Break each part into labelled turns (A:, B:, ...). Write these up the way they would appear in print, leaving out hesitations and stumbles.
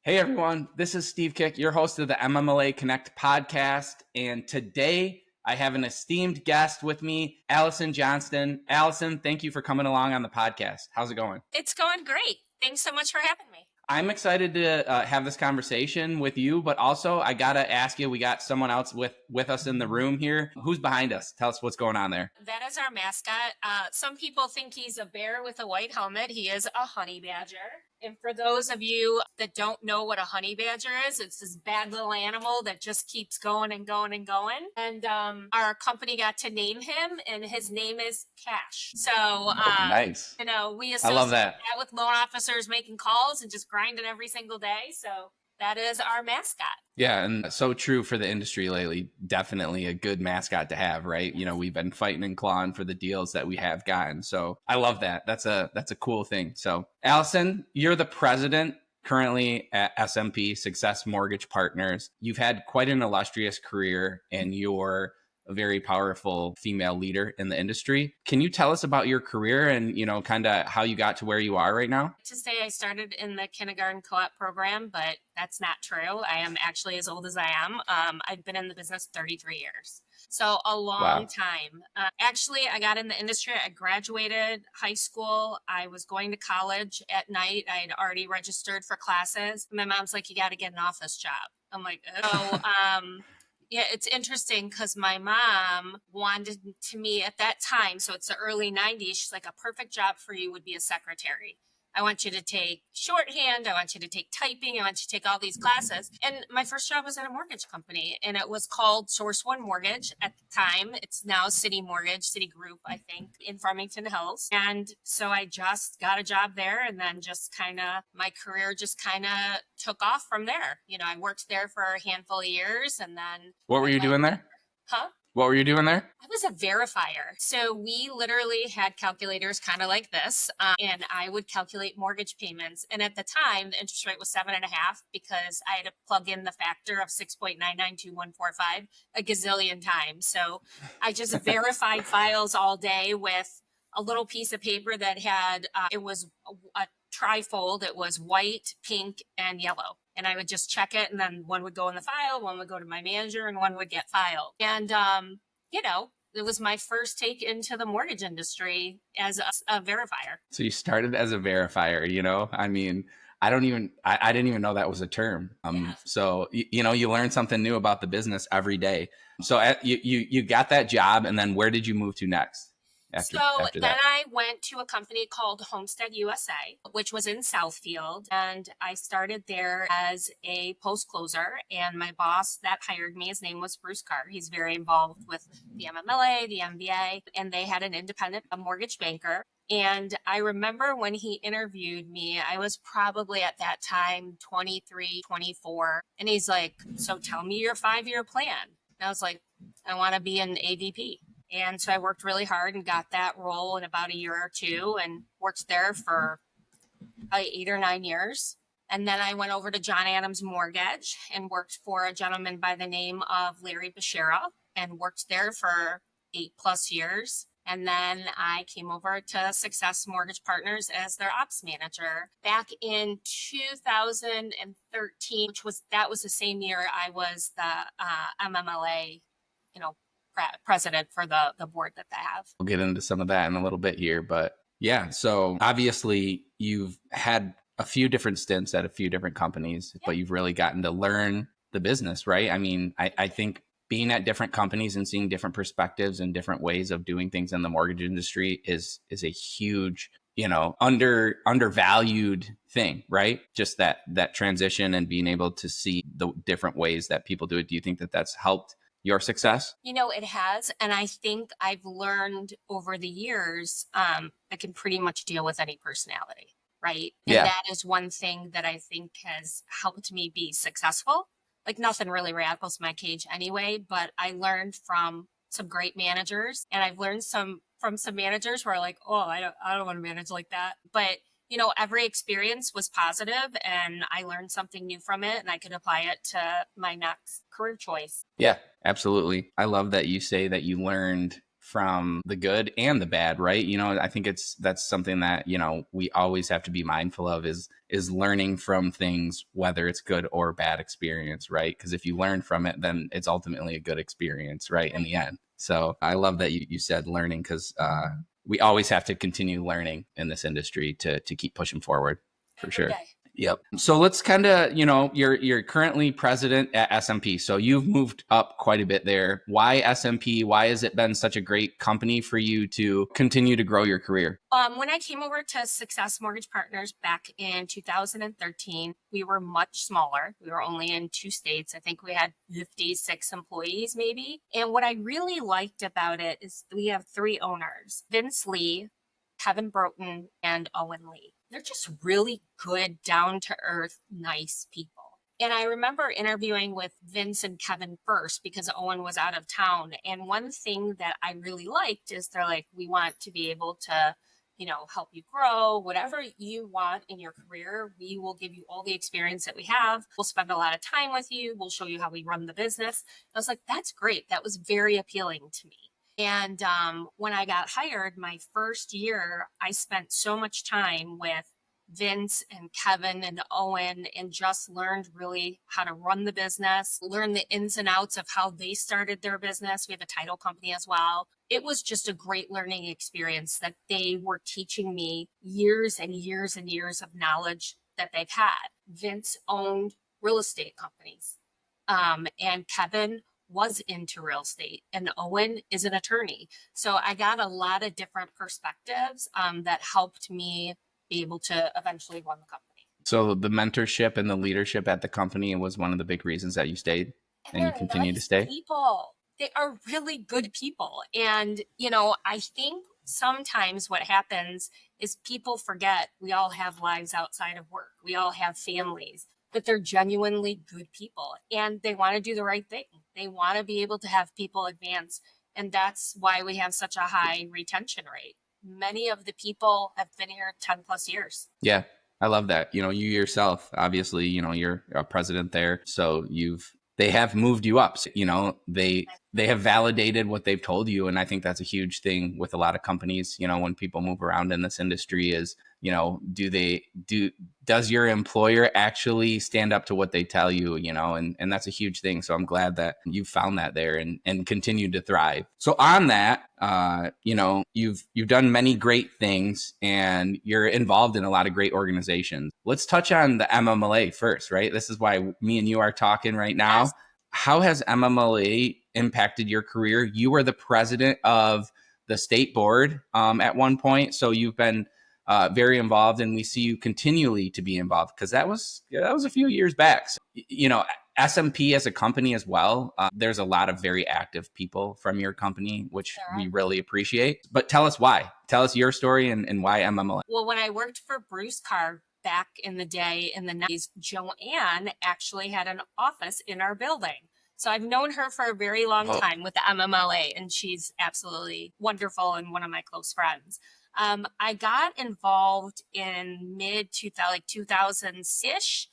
A: Hey everyone, this is Steve Kik, your host of the MMLA Connect podcast. And today I have an esteemed guest with me, Allison Johnston. Allison, thank you for coming along on the podcast. How's it going?
B: It's going great. Thanks so much for having me.
A: I'm excited to have this conversation with you, but also I got to ask you, we got someone else with us in the room here. Who's behind us? Tell us what's going on there.
B: That is our mascot. Some people think he's a bear with a white helmet. He is a honey badger. And for those of you that don't know what a honey badger is, it's this bad little animal that just keeps going and going and going. And our company got to name him, and his name is Cash. So,
A: nice.
B: We
A: I love
B: associate
A: that
B: with loan officers making calls and just grinding every single day. So that is our mascot.
A: Yeah, and so true for the industry lately. Definitely a good mascot to have, right? You know, we've been fighting and clawing for the deals that we have gotten. So I love that. That's a cool thing. So Allison, you're the president currently at SMP Success Mortgage Partners. You've had quite an illustrious career, and you're a very powerful female leader in the industry. Can you tell us about your career and, kind of how you got to where you are right now?
B: To say I started in the kindergarten co-op program, but that's not true. I am actually as old as I am. I've been in the business 33 years. So a long time. Actually, I got in the industry. I graduated high school. I was going to college at night. I had already registered for classes. My mom's like, you got to get an office job. I'm like, oh, yeah, it's interesting because my mom wanted to me at that time. So it's the early 90s. She's like, a perfect job for you would be a secretary. I want you to take shorthand. I want you to take typing. I want you to take all these classes. And my first job was at a mortgage company, and it was called Source One Mortgage at the time. It's now City Mortgage, Citigroup, I think, in Farmington Hills. And so I just got a job there, and then my career just kind of took off from there. I worked there for a handful of years, and then...
A: What were you doing there?
B: Huh?
A: What were you doing there?
B: I was a verifier. So we literally had calculators kind of like this, and I would calculate mortgage payments. And at the time, the interest rate was 7.5 because I had to plug in the factor of 6.992145 a gazillion times. So I just verified files all day with a little piece of paper that had, it was a trifold. It was white, pink, and yellow. And I would just check it, and then one would go in the file, one would go to my manager, and one would get filed. And, it was my first take into the mortgage industry as a verifier.
A: So you started as a verifier, I mean, I didn't even know that was a term. So, you learn something new about the business every day. So you got that job, and then where did you move to next? After
B: then
A: that?
B: I went to a company called Homestead USA, which was in Southfield. And I started there as a post closer. And my boss that hired me, his name was Bruce Carr. He's very involved with the MMLA, the MBA, and they had an independent mortgage banker. And I remember when he interviewed me, I was probably at that time 23, 24. And he's like, so tell me your 5-year plan. And I was like, I want to be an AVP. And so I worked really hard and got that role in about a year or two and worked there for 8 or 9 years. And then I went over to John Adams Mortgage and worked for a gentleman by the name of Larry Bashara and worked there for 8+ years. And then I came over to Success Mortgage Partners as their ops manager back in 2013, that was the same year I was the MMLA, president for the board that they have.
A: We'll get into some of that in a little bit here, but yeah. So obviously you've had a few different stints at a few different companies, but you've really gotten to learn the business, right? I mean, I think being at different companies and seeing different perspectives and different ways of doing things in the mortgage industry is a huge, undervalued thing, right? Just that transition and being able to see the different ways that people do it. Do you think that that's helped your success?
B: It has. And I think I've learned over the years, I can pretty much deal with any personality, right? And that is one thing that I think has helped me be successful. Like nothing really rattles my cage anyway, but I learned from some great managers, and I've learned from some managers who are like, oh, I don't want to manage like that. But every experience was positive, and I learned something new from it, and I could apply it to my next career choice.
A: Yeah, absolutely. I love that you say that you learned from the good and the bad, right? I think that's something that, we always have to be mindful of is learning from things, whether it's good or bad experience, right? Because if you learn from it, then it's ultimately a good experience, right? In the end. So I love that you said learning, because we always have to continue learning in this industry to keep pushing forward, for
B: Every
A: sure.
B: day.
A: Yep. So let's kind of, you're currently president at SMP. So you've moved up quite a bit there. Why SMP? Why has it been such a great company for you to continue to grow your career?
B: When I came over to Success Mortgage Partners back in 2013, we were much smaller. We were only in 2 states. I think we had 56 employees maybe. And what I really liked about it is we have 3 owners, Vince Lee, Kevin Broughton, and Owen Lee. They're just really good, down to earth, nice people. And I remember interviewing with Vince and Kevin first because Owen was out of town. And one thing that I really liked is they're like, we want to be able to, help you grow, whatever you want in your career. We will give you all the experience that we have. We'll spend a lot of time with you. We'll show you how we run the business. I was like, that's great. That was very appealing to me. And when I got hired, my first year, I spent so much time with Vince and Kevin and Owen and just learned really how to run the business, learn the ins and outs of how they started their business. We have a title company as well. It was just a great learning experience that they were teaching me years and years and years of knowledge that they've had. Vince owned real estate companies, and Kevin was into real estate, and Owen is an attorney. So I got a lot of different perspectives that helped me be able to eventually run the company.
A: So the mentorship and the leadership at the company was one of the big reasons that you stayed and you continue to stay.
B: People. They are really good people. And, I think sometimes what happens is people forget we all have lives outside of work. We all have families, but they're genuinely good people and they want to do the right thing. They want to be able to have people advance. And that's why we have such a high retention rate. Many of the people have been here 10 plus years.
A: Yeah, I love that. You yourself, obviously, you're a president there. So they have moved you up. So, they have validated what they've told you. And I think that's a huge thing with a lot of companies, when people move around in this industry is, does your employer actually stand up to what they tell you, and that's a huge thing. So I'm glad that you found that there and continue to thrive. So on that, you've done many great things and you're involved in a lot of great organizations. Let's touch on the MMLA first, right? This is why me and you are talking right now. Yes. How has MMLA impacted your career? You were the president of the state board at one point. So you've been very involved, and we see you continually to be involved because that was a few years back. So, SMP as a company as well, there's a lot of very active people from your company, which we really appreciate. But tell us why. Tell us your story and why MMLA.
B: Well, when I worked for Bruce Carr back in the day in the 90s, Joanne actually had an office in our building. So I've known her for a very long time with the MMLA, and she's absolutely wonderful and one of my close friends. I got involved in mid 2000s-ish.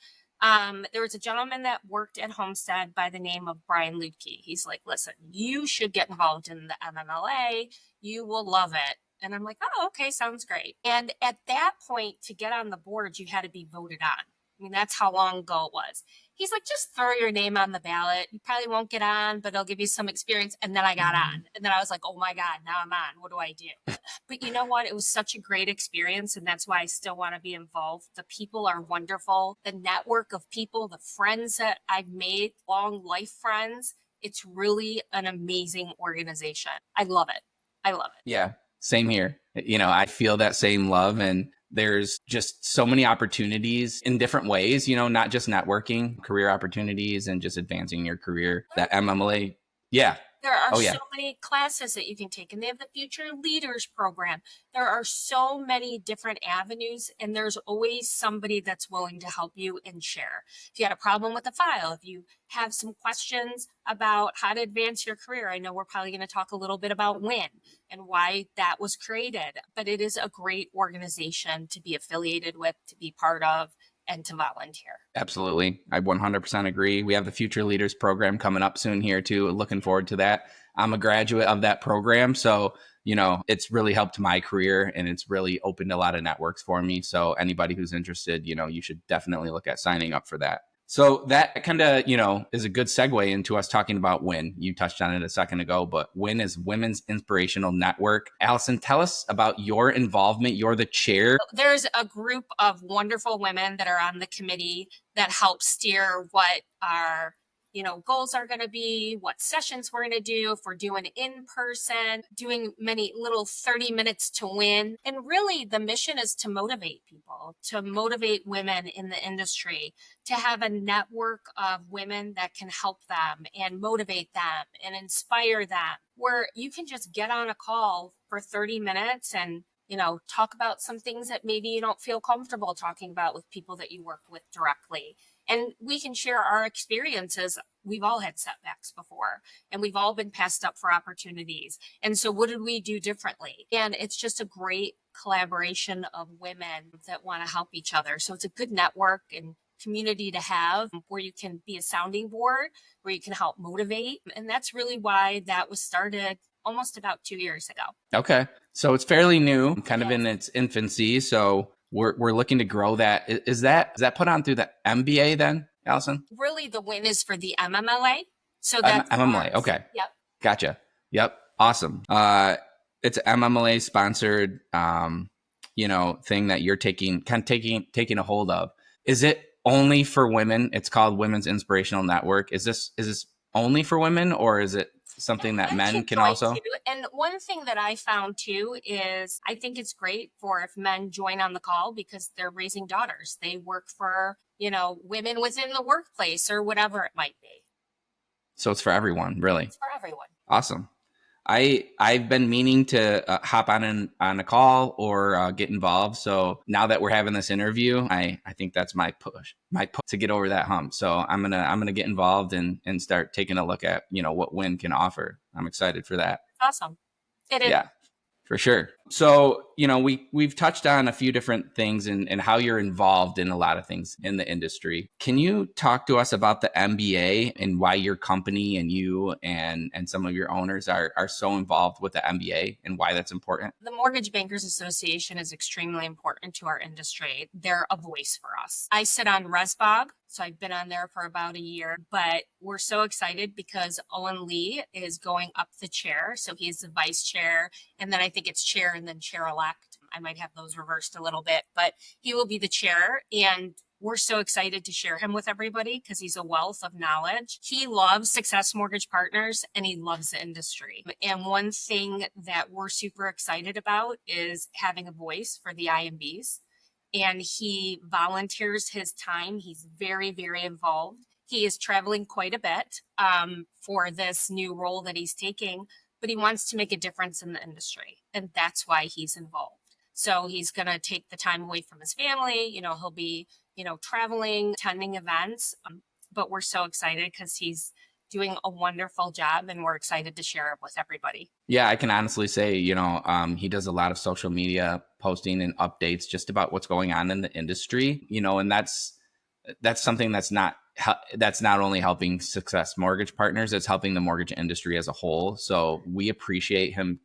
B: There was a gentleman that worked at Homestead by the name of Brian Lutke. He's like, listen, you should get involved in the MMLA. You will love it. And I'm like, oh, okay, sounds great. And at that point, to get on the board, you had to be voted on. I mean, that's how long ago it was. He's like, just throw your name on the ballot. You probably won't get on, but it'll give you some experience. And then I got on. And then I was like, oh my God, now I'm on. What do I do? But you know what? It was such a great experience. And that's why I still want to be involved. The people are wonderful. The network of people, the friends that I've made, long life friends. It's really an amazing organization. I love it. I love it.
A: Yeah, same here. I feel that same love, and there's just so many opportunities in different ways, not just networking, career opportunities, and just advancing your career. That MMLA, yeah.
B: There are so many classes that you can take, and they have the Future Leaders program. There are so many different avenues, and there's always somebody that's willing to help you and share. If you had a problem with a file, if you have some questions about how to advance your career, I know we're probably going to talk a little bit about WIN and why that was created, but it is a great organization to be affiliated with, to be part of, and to volunteer.
A: Absolutely. I 100% agree. We have the Future Leaders program coming up soon here too. Looking forward to that. I'm a graduate of that program. So, it's really helped my career and it's really opened a lot of networks for me. So anybody who's interested, you should definitely look at signing up for that. So that kind of, is a good segue into us talking about WIN. You touched on it a second ago, but WIN is Women's Inspirational Network. Allison, tell us about your involvement. You're the chair.
B: There's a group of wonderful women that are on the committee that help steer what our goals are going to be, what sessions we're going to do, if we're doing in person, doing many little 30 minutes to win. And really the mission is to motivate people, to motivate women in the industry, to have a network of women that can help them and motivate them and inspire them, where you can just get on a call for 30 minutes and talk about some things that maybe you don't feel comfortable talking about with people that you work with directly. And we can share our experiences. We've all had setbacks before and we've all been passed up for opportunities. And so what did we do differently? And it's just a great collaboration of women that want to help each other. So it's a good network and community to have where you can be a sounding board, where you can help motivate. And that's really why that was started almost about 2 years ago.
A: Okay. So it's fairly new, kind of in its infancy. So we're looking to grow that. Is that put on through the MBA then, Allison?
B: Really, the WIN is for the MMLA. So that's
A: MMLA. Ours. Okay.
B: Yep.
A: Gotcha. Yep. Awesome. It's an MMLA sponsored, thing that you're taking a hold of. Is it only for women? It's called Women's Inspirational Network. Is this only for women, or is it something that men can also?
B: And one thing that I found too is I think it's great for if men join on the call because they're raising daughters. They work for, women within the workplace or whatever it might be.
A: So it's for everyone, really.
B: It's for everyone.
A: Awesome. I've been meaning to hop on a call or get involved. So now that we're having this interview, I think that's my push to get over that hump. So I'm gonna get involved and start taking a look at what WIN can offer. I'm excited for that.
B: Awesome. It is.
A: Yeah. For sure. So, we've touched on a few different things and how you're involved in a lot of things in the industry. Can you talk to us about the MBA and why your company and you and some of your owners are so involved with the MBA and why that's important?
B: The Mortgage Bankers Association is extremely important to our industry. They're a voice for us. I sit on ResBog. So I've been on there for about a year, but we're so excited because Owen Lee is going up the chair. So he's the vice chair. And then I think it's chair and then chair-elect. I might have those reversed a little bit, but he will be the chair. And we're so excited to share him with everybody because he's a wealth of knowledge. He loves Success Mortgage Partners and he loves the industry. And one thing that we're super excited about is having a voice for the IMBs. And he volunteers his time. He's very, very involved. He is traveling quite a bit for this new role that he's taking, but he wants to make a difference in the industry. And that's why he's involved. So he's going to take the time away from his family. He'll be, traveling, attending events. But we're so excited because he's doing a wonderful job and we're excited to share it with everybody.
A: Yeah, I can honestly say, he does a lot of social media posting and updates just about what's going on in the industry, and that's something that's not only helping Success Mortgage Partners, it's helping the mortgage industry as a whole. So we appreciate him,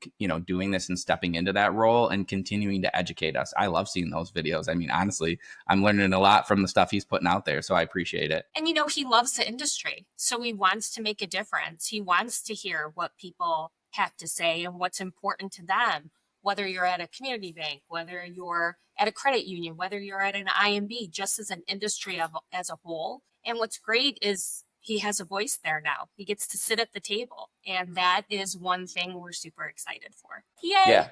A: doing this and stepping into that role and continuing to educate us. I love seeing those videos. I mean, honestly, I'm learning a lot from the stuff he's putting out there. So I appreciate it.
B: And, he loves the industry. So he wants to make a difference. He wants to hear what people have to say and what's important to them, whether you're at a community bank, whether you're at a credit union, whether you're at an IMB, just as an industry as a whole. And what's great is he has a voice there now. He gets to sit at the table. And that is one thing we're super excited for. Yay!
A: Yeah,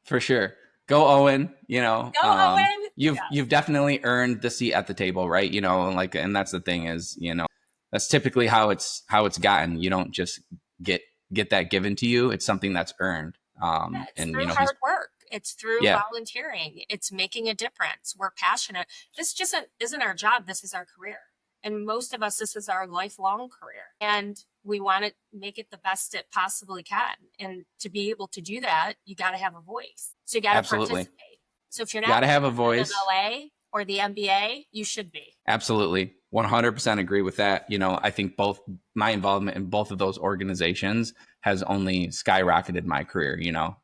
A: for sure. Go Owen,
B: Go Owen!
A: You've definitely earned the seat at the table, right? And that's the thing is, that's typically how it's gotten. You don't just get that given to you. It's something that's earned.
B: It's through hard work. It's through volunteering. It's making a difference. We're passionate. This just isn't our job. This is our career. And most of us, this is our lifelong career. And we want to make it the best it possibly can. And to be able to do that, you got to have a voice. So you got to participate. So if you're not
A: got to have a voice.
B: MMLA, or the MBA, you should be.
A: Absolutely. 100% agree with that. I think both my involvement in both of those organizations has only skyrocketed my career,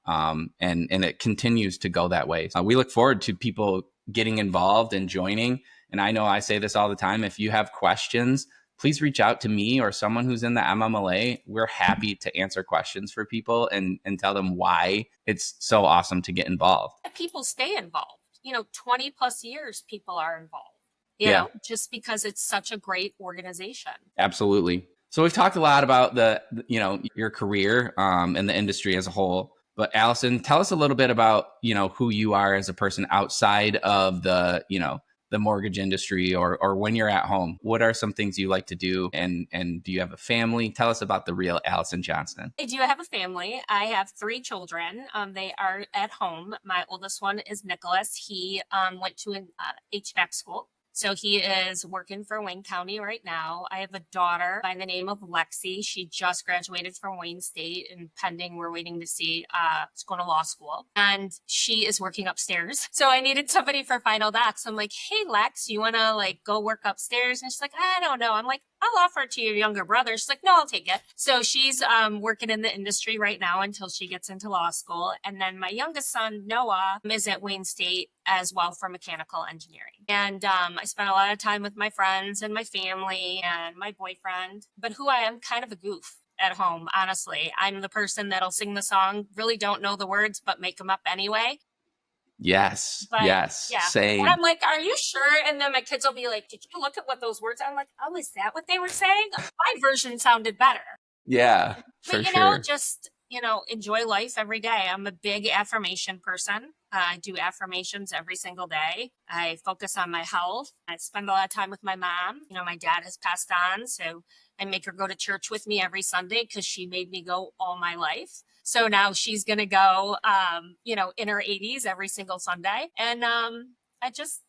A: and it continues to go that way. We look forward to people getting involved and joining. And I know I say this all the time. If you have questions, please reach out to me or someone who's in the MMLA. We're happy to answer questions for people and tell them why it's so awesome to get involved.
B: People stay involved. 20 plus years people are involved. Just because it's such a great organization.
A: Absolutely. So we've talked a lot about your career and the industry as a whole. But Allison, tell us a little bit about, who you are as a person outside of the mortgage industry or when you're at home. What are some things you like to do? And do you have a family? Tell us about the real Allison Johnston.
B: I do have a family. I have 3 children. They are at home. My oldest one is Nicholas. He went to an HVAC school. So he is working for Wayne County right now. I have a daughter by the name of Lexi. She just graduated from Wayne State, and pending, we're waiting to see, she's going to law school. And she is working upstairs. So I needed somebody for final docs. So I'm like, hey, Lex, you want to go work upstairs? And she's like, I don't know. I'm like, I'll offer it to your younger brother. She's like, no, I'll take it. So she's working in the industry right now until she gets into law school. And then my youngest son, Noah, is at Wayne State as well for mechanical engineering. And I spent a lot of time with my friends and my family and my boyfriend. But who I am, kind of a goof at home, honestly. I'm the person that'll sing the song, really don't know the words, but make them up anyway.
A: Yes.
B: But,
A: yes.
B: Yeah.
A: Same.
B: And I'm like, are you sure? And then my kids will be like, did you look at what those words are? I'm like, oh, is that what they were saying? My version sounded better.
A: Yeah,
B: but
A: sure.
B: Just, enjoy life every day. I'm a big affirmation person. I do affirmations every single day. I focus on my health. I spend a lot of time with my mom. My dad has passed on, so I make her go to church with me every Sunday because she made me go all my life. So now she's going to go, in her 80s every single Sunday. And I just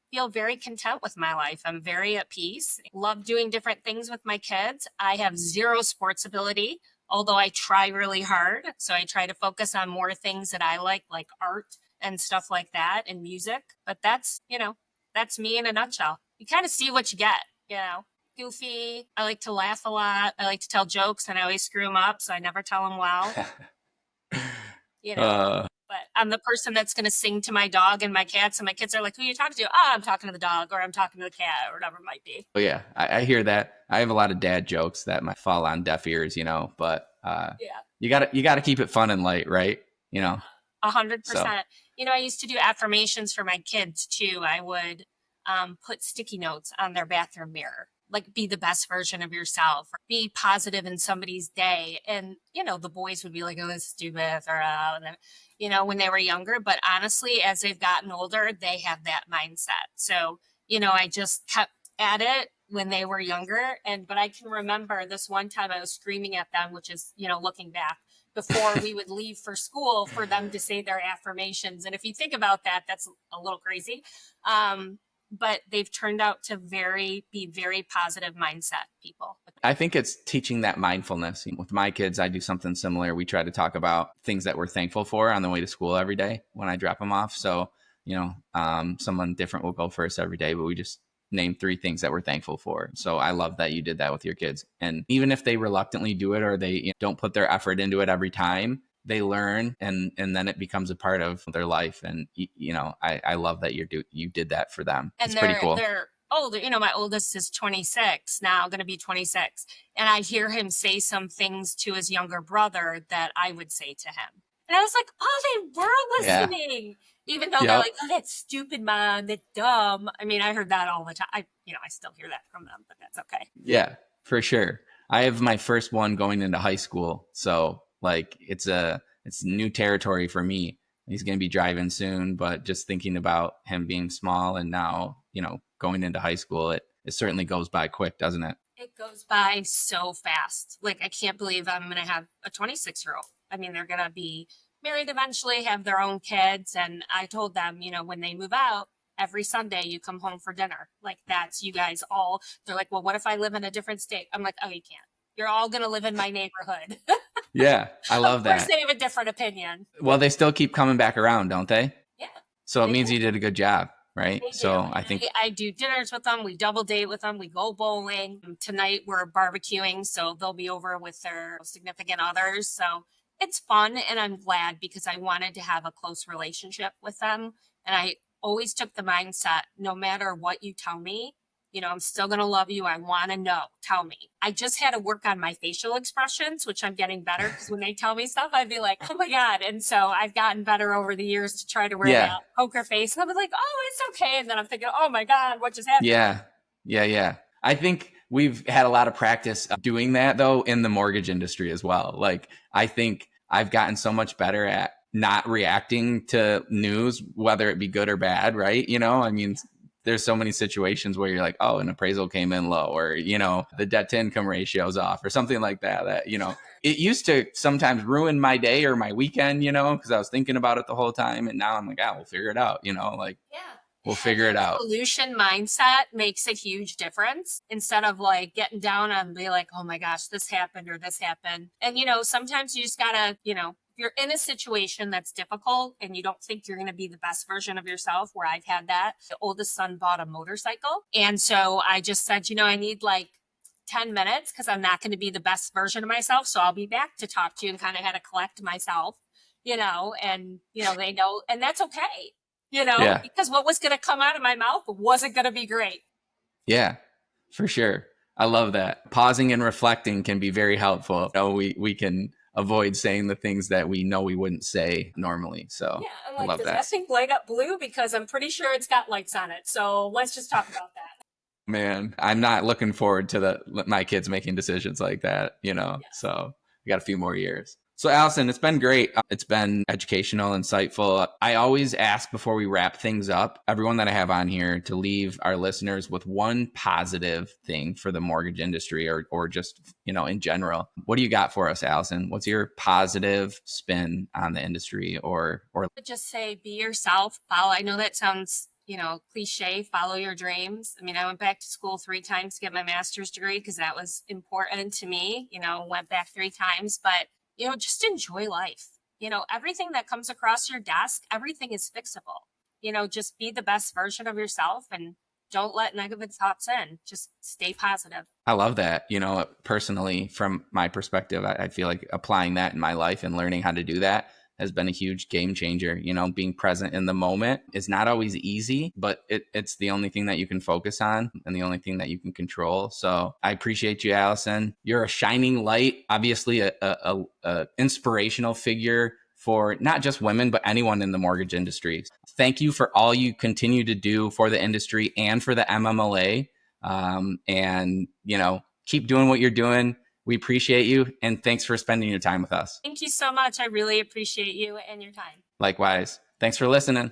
B: feel very content with my life. I'm very at peace. Love doing different things with my kids. I have 0 sports ability, although I try really hard. So I try to focus on more things that I like art and stuff like that and music. But that's me in a nutshell. You kind of see what you get, Goofy. I like to laugh a lot. I like to tell jokes and I always screw them up. So I never tell them well. But I'm the person that's going to sing to my dog and my cats, and my kids are like, who are you talking to? Oh, I'm talking to the dog, or I'm talking to the cat, or whatever it might be.
A: Oh yeah, I hear that. I have a lot of dad jokes that might fall on deaf ears, but you gotta keep it fun and light, right?
B: 100%. So. I used to do affirmations for my kids too. I would put sticky notes on their bathroom mirror. Like, be the best version of yourself, or be positive in somebody's day. And, the boys would be like, oh, this is stupid, or, when they were younger. But honestly, as they've gotten older, they have that mindset. So, I just kept at it when they were younger. But I can remember this one time I was screaming at them, which is, looking back, before we would leave for school for them to say their affirmations. And if you think about that, that's a little crazy. But they've turned out to be very positive mindset people.
A: I think it's teaching that mindfulness. With my kids, I do something similar. We try to talk about things that we're thankful for on the way to school every day when I drop them off. So, someone different will go first every day, but we just name 3 things that we're thankful for. So I love that you did that with your kids. And even if they reluctantly do it or they don't put their effort into it every time, they learn and then it becomes a part of their life. And, I love that you did that for them.
B: And
A: it's pretty cool.
B: They're older. My oldest is 26 now, going to be 26. And I hear him say some things to his younger brother that I would say to him. And I was like, oh, they were listening. Yeah. Even though they're like, oh, that's stupid, Mom, that's dumb. I mean, I heard that all the time. I still hear that from them, but that's okay.
A: Yeah, for sure. I have my first one going into high school. So it's new territory for me. He's going to be driving soon, but just thinking about him being small and now, going into high school, it certainly goes by quick, doesn't it?
B: It goes by so fast. I can't believe I'm going to have a 26-year-old. I mean, they're going to be married eventually, have their own kids. And I told them, when they move out, every Sunday you come home for dinner. That's you guys all. They're like, well, what if I live in a different state? I'm like, oh, you can't. You're all going to live in my neighborhood.
A: Yeah, I love that.
B: Of course they have a different opinion.
A: Well, they still keep coming back around, don't they?
B: Yeah.
A: So it means you did a good job. right?
B: They do.
A: So I
B: And
A: think,
B: I do dinners with them. We double date with them. We go bowling. Tonight we're barbecuing, so they'll be over with their significant others. So it's fun, and I'm glad because I wanted to have a close relationship with them. And I always took the mindset, no matter what you tell me, I'm still going to love you. I want to know. Tell me. I just had to work on my facial expressions, which I'm getting better because when they tell me stuff, I'd be like, oh my God. And so I've gotten better over the years to try to wear that
A: yeah,
B: poker face. And I'm like, oh, it's okay. And then I'm thinking, oh my God, what just happened?
A: yeah, yeah. I think we've had a lot of practice doing that though in the mortgage industry as well. Like, I think I've gotten so much better at not reacting to news, whether it be good or bad, right? I mean, there's so many situations where you're like, oh, an appraisal came in low, or, the debt to income ratio is off, or something like that, it used to sometimes ruin my day or my weekend, because I was thinking about it the whole time. And now I'm like, we'll figure it out, like
B: Yeah.
A: we'll
B: And
A: figure it
B: that
A: out.
B: solution mindset makes a huge difference instead of like getting down and be like, oh my gosh, this happened or this happened. And, sometimes you just gotta, if you're in a situation that's difficult and you don't think you're going to be the best version of yourself, where I've had that. The oldest son bought a motorcycle. And so I just said, I need like 10 minutes because I'm not going to be the best version of myself. So I'll be back to talk to you, and kind of had to collect myself, and, they know, and that's okay,
A: Yeah.
B: because what was going to come out of my mouth wasn't going to be great.
A: Yeah, for sure. I love that. Pausing and reflecting can be very helpful. We can avoid saying the things that we know we wouldn't say normally. So
B: Yeah. I'm
A: I
B: like,
A: love
B: does
A: that.
B: that thing light up blue? Because I'm pretty sure it's got lights on it. So let's just talk about that.
A: Man, I'm not looking forward to my kids making decisions like that,
B: Yes.
A: So we got a few more years. So Allison, it's been great. It's been educational, insightful. I always ask before we wrap things up, everyone that I have on here, to leave our listeners with one positive thing for the mortgage industry, or just, in general. What do you got for us, Allison? What's your positive spin on the industry, or
B: Just say, be yourself. Follow. I know that sounds, cliche, follow your dreams. I mean, I went back to school 3 times to get my master's degree because that was important to me, went back 3 times, but, just enjoy life. Everything that comes across your desk, everything is fixable. Just be the best version of yourself and don't let negative thoughts in. Just stay positive.
A: I love that. Personally, from my perspective, I feel like applying that in my life and learning how to do that has been a huge game changer. Being present in the moment is not always easy, but it's the only thing that you can focus on and the only thing that you can control. So I appreciate you, Allison. You're a shining light, obviously a inspirational figure for not just women, but anyone in the mortgage industry. Thank you for all you continue to do for the industry and for the MMLA. And keep doing what you're doing. We appreciate you, and thanks for spending your time with us.
B: Thank you so much. I really appreciate you and your time.
A: Likewise. Thanks for listening.